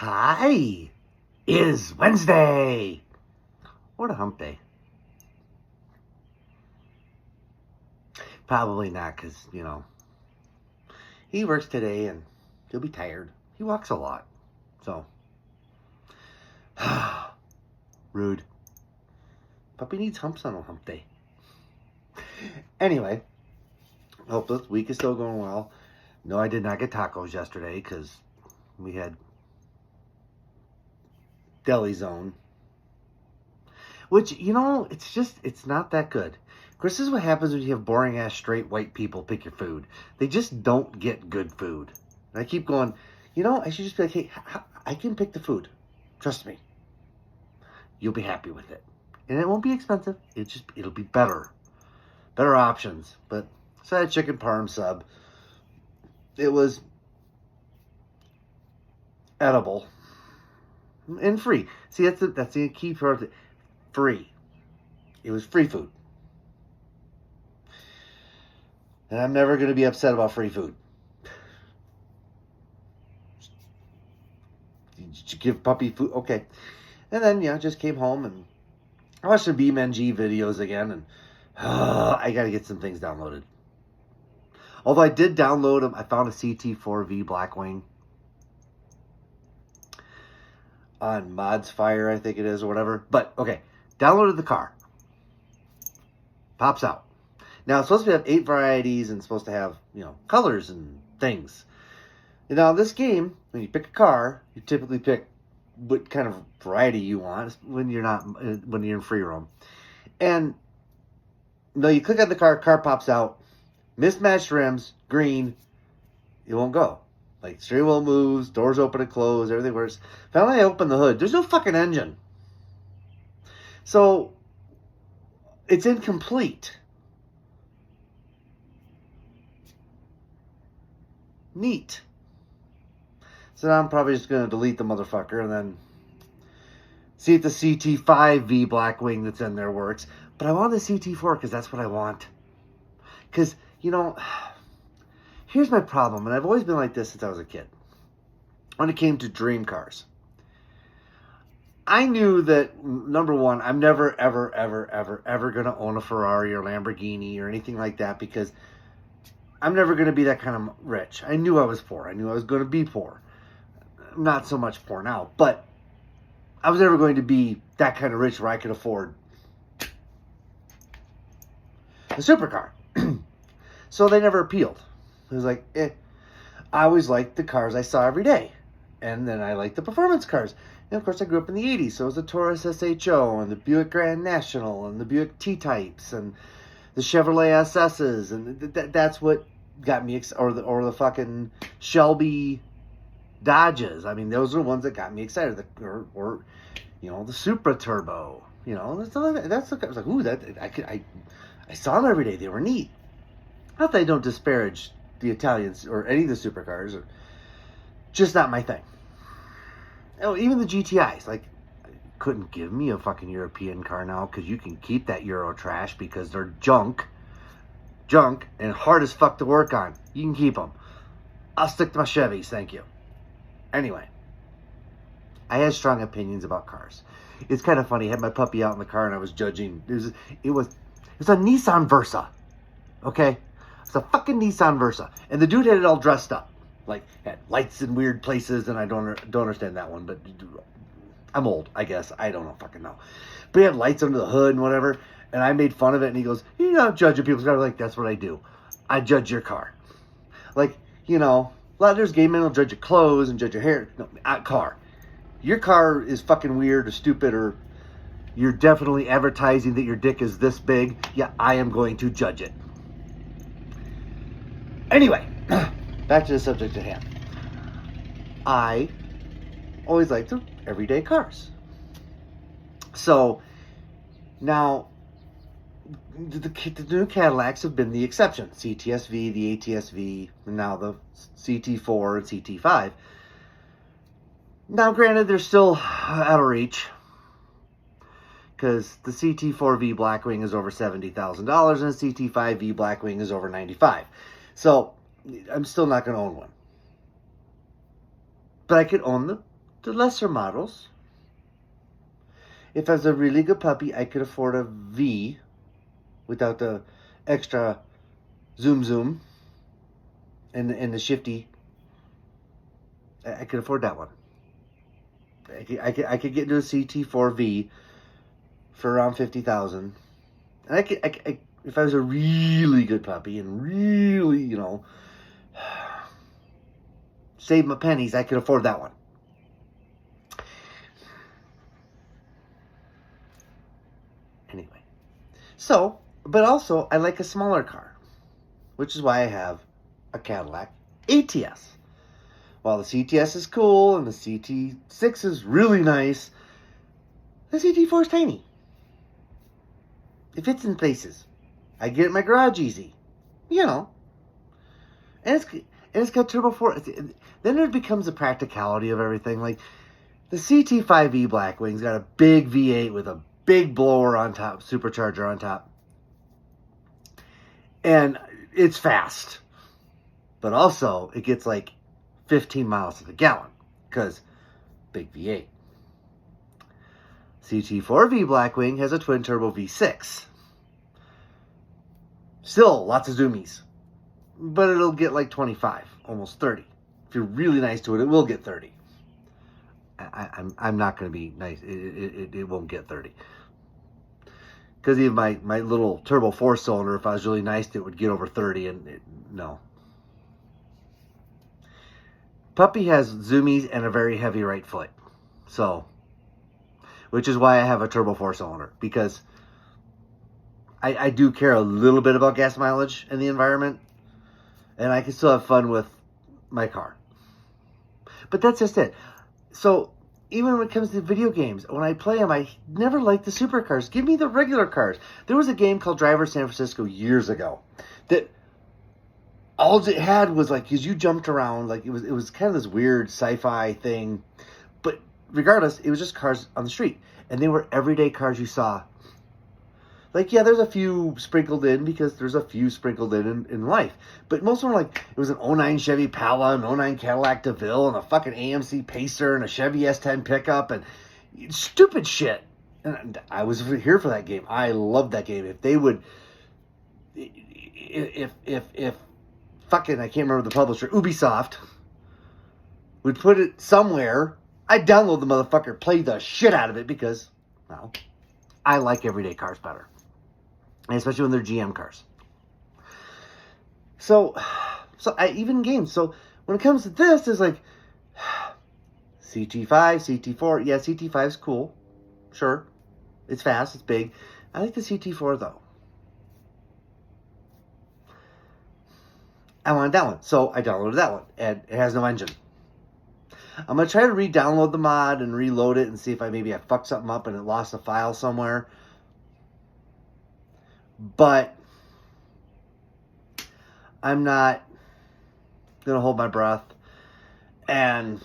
Hi, is Wednesday. What a hump day. Probably not, because, he works today and he'll be tired. He walks a lot. So, rude. Puppy needs humps on a hump day. Anyway, hope this week is still going well. No, I did not get tacos yesterday because we had Deli Zone. Which, it's not that good. Of course, this is what happens when you have boring-ass straight white people pick your food. They just don't get good food. And I keep going, I should just be like, hey, I can pick the food. Trust me. You'll be happy with it. And it won't be expensive. It'll be better. Better options. But, so I had chicken parm sub. It was edible. And free. See, that's the key part of it. Free. It was free food. And I'm never going to be upset about free food. Did you give puppy food? Okay. And then, just came home and I watched some BeamNG videos again. And I got to get some things downloaded. Although I did download them. I found a CT4V Blackwing on Mods Fire, I think it is, or whatever. But, okay. Downloaded the car. Pops out. Now, it's supposed to have 8 varieties and it's supposed to have, colors and things. Now, this game, when you pick a car, you typically pick what kind of variety you want when you're in free roam. And, you click on the car pops out, mismatched rims, green, it won't go. Like, steering wheel moves, doors open and close, everything works. Finally, I open the hood. There's no fucking engine. So, it's incomplete. Neat. So now I'm probably just going to delete the motherfucker and then see if the CT5V Blackwing that's in there works. But I want the CT4 because that's what I want. Because, here's my problem. And I've always been like this since I was a kid. When it came to dream cars. I knew that, number one, I'm never, ever, ever, ever, ever going to own a Ferrari or Lamborghini or anything like that because I'm never going to be that kind of rich. I knew I was poor. I knew I was going to be poor. I'm not so much poor now, but I was never going to be that kind of rich where I could afford a supercar. So they never appealed. It was like, I always liked the cars I saw every day. And then I liked the performance cars. And of course, I grew up in the 80s, so it was the Taurus SHO and the Buick Grand National and the Buick T-Types and the Chevrolet SS's, and that's what got me, or the fucking Shelby Dodges. I mean, those are the ones that got me excited. Or the Supra Turbo. That's the, I was like, ooh, I saw them every day. They were neat. Not that I don't disparage the Italians or any of the supercars, or just not my thing. Oh, even the GTIs, like, couldn't give me a fucking European car now because you can keep that Euro trash because they're junk, and hard as fuck to work on. You can keep them. I'll stick to my Chevys, thank you. Anyway, I had strong opinions about cars. It's kind of funny. I had my puppy out in the car and I was judging. It was a Nissan Versa, okay? It's a fucking Nissan Versa, and the dude had it all dressed up, like had lights in weird places, and I don't understand that one, but I'm old, I guess. I don't fucking know. But he had lights under the hood and whatever. And I made fun of it. And he goes, you're not judging people's cars. Like, that's what I do. I judge your car. Like, a lot of there's gay men will judge your clothes and judge your hair. No, car. Your car is fucking weird or stupid, or you're definitely advertising that your dick is this big. Yeah, I am going to judge it. Anyway, back to the subject at hand. I always liked the everyday cars. So now the new Cadillacs have been the exception. CTSV, the ATSV, and now the CT4 and CT5. Now, granted, they're still out of reach because the CT4V Blackwing is over $70,000 and the CT5V Blackwing is over $95,000. So I'm still not going to own one. But I could own the the lesser models. If I was a really good puppy, I could afford a V without the extra zoom and the shifty. I could afford that one. I could get into a CT4V for around 50,000, and I if I was a really good puppy and really, you know, save my pennies, I could afford that one. Anyway, so, but also I like a smaller car, which is why I have a Cadillac ATS. While the CTS is cool and the CT6 is really nice, the CT4 is tiny. It fits in places. I get it in my garage easy, you know. And it's got turbo 4. Then it becomes the practicality of everything. Like the CT5E Blackwing's got a big V8 with a big blower on top, supercharger on top, and it's fast. But also it gets like 15 miles to the gallon because big V8. CT4V Blackwing has a twin turbo V6. Still lots of zoomies, but it'll get like 25, almost 30. If you're really nice to it, it will get 30. I'm not going to be nice. It won't get 30. Because even my little turbo 4-cylinder, if I was really nice to it, would get over 30, and no. Puppy has zoomies and a very heavy right foot. So, which is why I have a turbo 4-cylinder. Because I do care a little bit about gas mileage and the environment. And I can still have fun with my car. But that's just it. So, even when it comes to video games, when I play them, I never like the supercars. Give me the regular cars. There was a game called Driver San Francisco years ago that all it had was like, because you jumped around, like it was kind of this weird sci-fi thing, but regardless, it was just cars on the street, and they were everyday cars you saw. Like, yeah, there's a few sprinkled in because there's a few sprinkled in life, but most of them were like, it was an '09 Chevy Pala, an '09 Cadillac DeVille, and a fucking AMC Pacer, and a Chevy S10 pickup, and stupid shit. And I was here for that game. I loved that game. If they would, if fucking, I can't remember the publisher, Ubisoft, would put it somewhere, I'd download the motherfucker, play the shit out of it, because, well, I like everyday cars better. And especially when they're GM cars. So I even games. So when it comes to this, it's like CT5, CT4. Yeah, CT5 is cool. Sure. It's fast, it's big. I like the CT4 though. I wanted that one. So I downloaded that one. And it has no engine. I'm going to try to re-download the mod and reload it and see if I fucked something up and it lost a file somewhere. But I'm not going to hold my breath and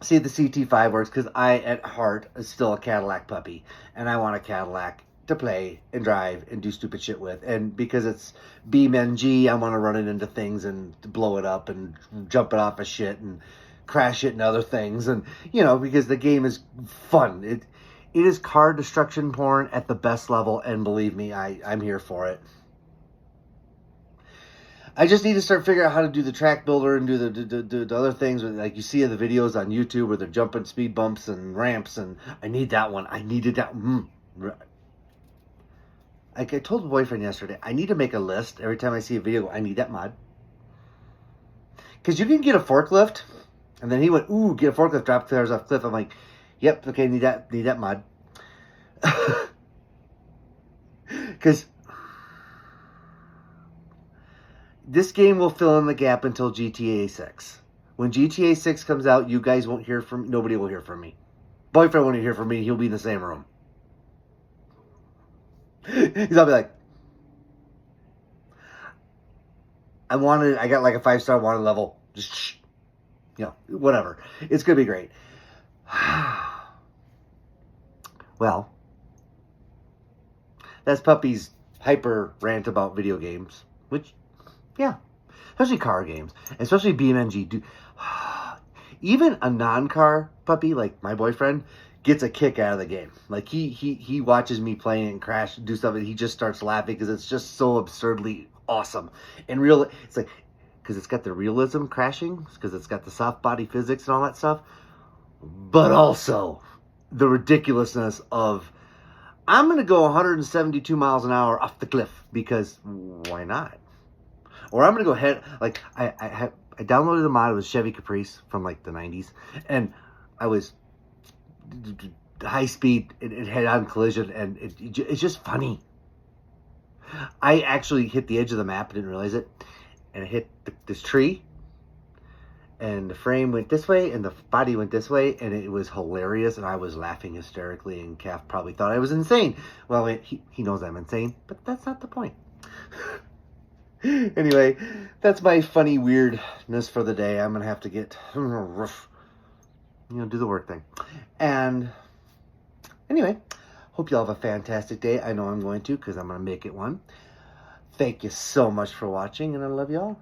see if the CT5 works, because I, at heart, is still a Cadillac puppy. And I want a Cadillac to play and drive and do stupid shit with. And because it's BeamNG, I want to run it into things and blow it up and jump it off of shit and crash it and other things. And, you know, because the game is fun. It is car destruction porn at the best level, and believe me, I'm here for it. I just need to start figuring out how to do the track builder and do the other things, like you see in the videos on YouTube where they're jumping speed bumps and ramps, and I need that one. I needed that. Like I told my boyfriend yesterday, I need to make a list every time I see a video. I need that mod. Because you can get a forklift, and then he went, ooh, get a forklift, drop cars off cliff. I'm like, yep, okay, need that mod. Because this game will fill in the gap until GTA 6. When GTA 6 comes out, you guys won't hear from me. Nobody will hear from me. Boyfriend won't hear from me. He'll be in the same room. I'll be like, I got like a 5-star wanted level. Just, whatever. It's going to be great. Well, that's Puppy's hyper rant about video games. Which, yeah, especially car games. Especially BeamNG. even a non-car puppy like my boyfriend gets a kick out of the game. Like he watches me play and crash, do stuff, and he just starts laughing because it's just so absurdly awesome and real. It's like because it's got the realism crashing, because it's got the soft body physics and all that stuff, but also the ridiculousness of I'm gonna go 172 miles an hour off the cliff because why not? Or I'm gonna go ahead, like I downloaded the mod. It was Chevy Caprice from like the 90s, and I was high speed, it head on collision, and it's just funny. I actually hit the edge of the map, didn't realize it, and it hit this tree, and the frame went this way, and the body went this way, and it was hilarious, and I was laughing hysterically, and Calf probably thought I was insane. Well, he knows I'm insane, but that's not the point. Anyway, that's my funny weirdness for the day. I'm going to have to get, do the work thing. And anyway, hope you all have a fantastic day. I know I'm going to, because I'm going to make it one. Thank you so much for watching, and I love you all.